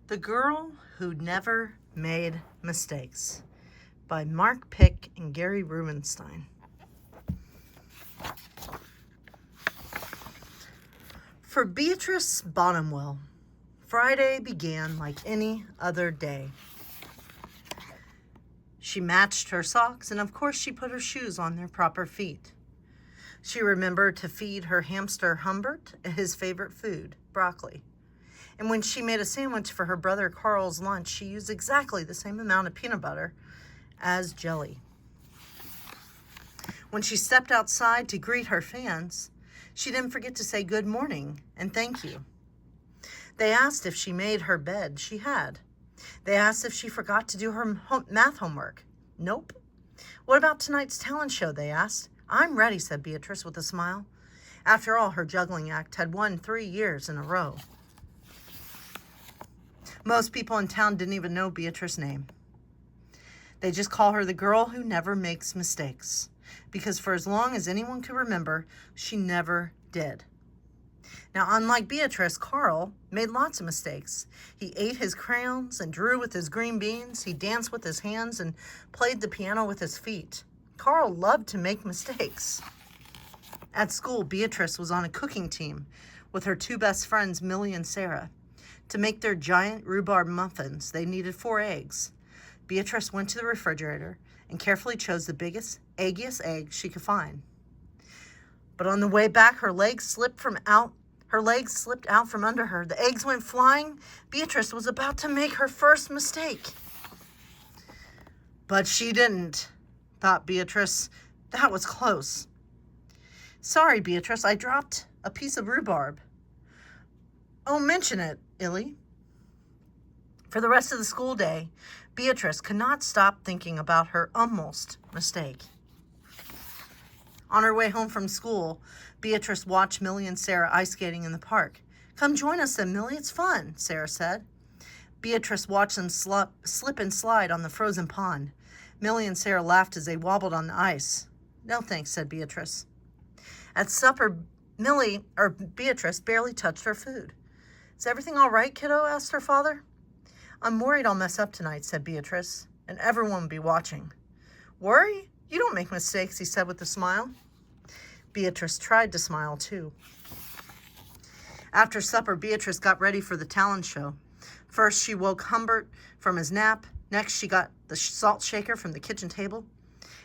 The Girl Who Never Made Mistakes by Mark Pick and Gary Rubenstein. For Beatrice Bottomwell, Friday began like any other day. She matched her socks, and of course she put her shoes on their proper feet. She remembered to feed her hamster Humbert his favorite food, broccoli. And when she made a sandwich for her brother Carl's lunch, she used exactly the same amount of peanut butter as jelly. When she stepped outside to greet her fans, she didn't forget to say good morning and thank you. They asked if she made her bed. She had. They asked if she forgot to do her math homework. Nope. What about tonight's talent show, they asked. I'm ready, said Beatrice with a smile. After all, her juggling act had won 3 years in a row. Most people in town didn't even know Beatrice's name. They just call her the girl who never makes mistakes, because for as long as anyone could remember, she never did. Now, unlike Beatrice, Carl made lots of mistakes. He ate his crayons and drew with his green beans. He danced with his hands and played the piano with his feet. Carl loved to make mistakes. At school, Beatrice was on a cooking team with her 2 best friends, Millie and Sarah. To make their giant rhubarb muffins, they needed 4 eggs. Beatrice went to the refrigerator and carefully chose the biggest, eggiest egg she could find. But on the way back, her legs slipped out from under her. The eggs went flying. Beatrice was about to make her first mistake. But she didn't, thought Beatrice. That was close. Sorry, Beatrice, I dropped a piece of rhubarb. Oh, mention it, Illy. For the rest of the school day, Beatrice could not stop thinking about her almost mistake. On her way home from school, Beatrice watched Millie and Sarah ice skating in the park. Come join us, said Millie. It's fun, Sarah said. Beatrice watched them slip and slide on the frozen pond. Millie and Sarah laughed as they wobbled on the ice. No thanks, said Beatrice. At supper, Beatrice barely touched her food. Is everything all right, kiddo? Asked her father. I'm worried I'll mess up tonight, said Beatrice, and everyone will be watching. Worry? You don't make mistakes, he said with a smile. Beatrice tried to smile too. After supper, Beatrice got ready for the talent show. First, she woke Humbert from his nap. Next, she got the salt shaker from the kitchen table.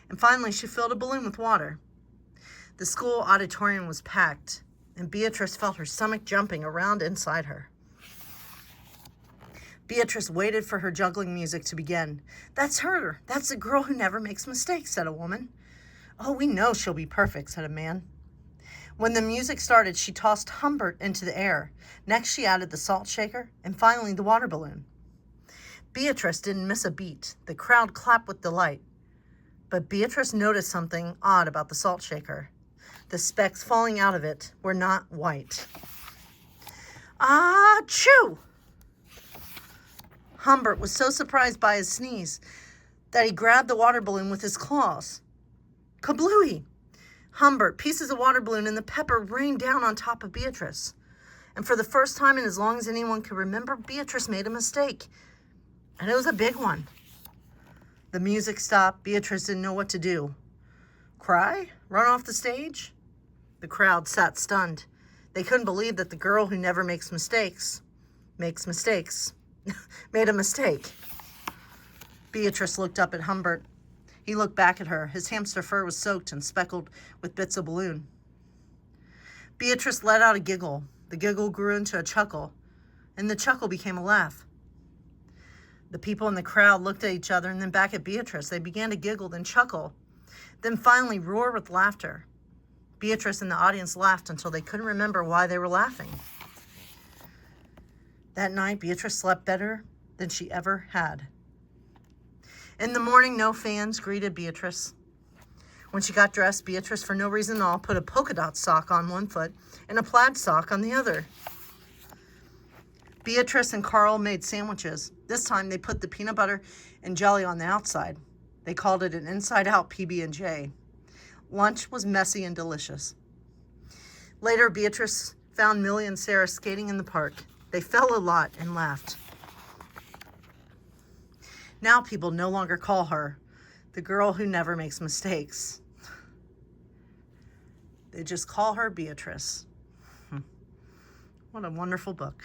And finally, she filled a balloon with water. The school auditorium was packed, and Beatrice felt her stomach jumping around inside her. Beatrice waited for her juggling music to begin. That's her. That's the girl who never makes mistakes, said a woman. Oh, we know she'll be perfect, said a man. When the music started, she tossed Humbert into the air. Next, she added the salt shaker, and finally the water balloon. Beatrice didn't miss a beat. The crowd clapped with delight. But Beatrice noticed something odd about the salt shaker. The specks falling out of it were not white. Achoo! Humbert was so surprised by his sneeze that he grabbed the water balloon with his claws. Kablooey! Humbert, pieces of water balloon, and the pepper rained down on top of Beatrice. And for the first time in as long as anyone could remember, Beatrice made a mistake. And it was a big one. The music stopped. Beatrice didn't know what to do. Cry? Run off the stage? The crowd sat stunned. They couldn't believe that the girl who never makes mistakes made a mistake. Beatrice looked up at Humbert. He looked back at her. His hamster fur was soaked and speckled with bits of balloon. Beatrice let out a giggle. The giggle grew into a chuckle, and the chuckle became a laugh. The people in the crowd looked at each other and then back at Beatrice. They began to giggle, then chuckle, then finally roar with laughter. Beatrice and the audience laughed until they couldn't remember why they were laughing. That night, Beatrice slept better than she ever had. In the morning, no fans greeted Beatrice. When she got dressed, Beatrice, for no reason at all, put a polka dot sock on one foot and a plaid sock on the other. Beatrice and Carl made sandwiches. This time, they put the peanut butter and jelly on the outside. They called it an inside-out PB&J. Lunch was messy and delicious. Later, Beatrice found Millie and Sarah skating in the park. They fell a lot and laughed. Now people no longer call her the girl who never makes mistakes. They just call her Beatrice. What a wonderful book.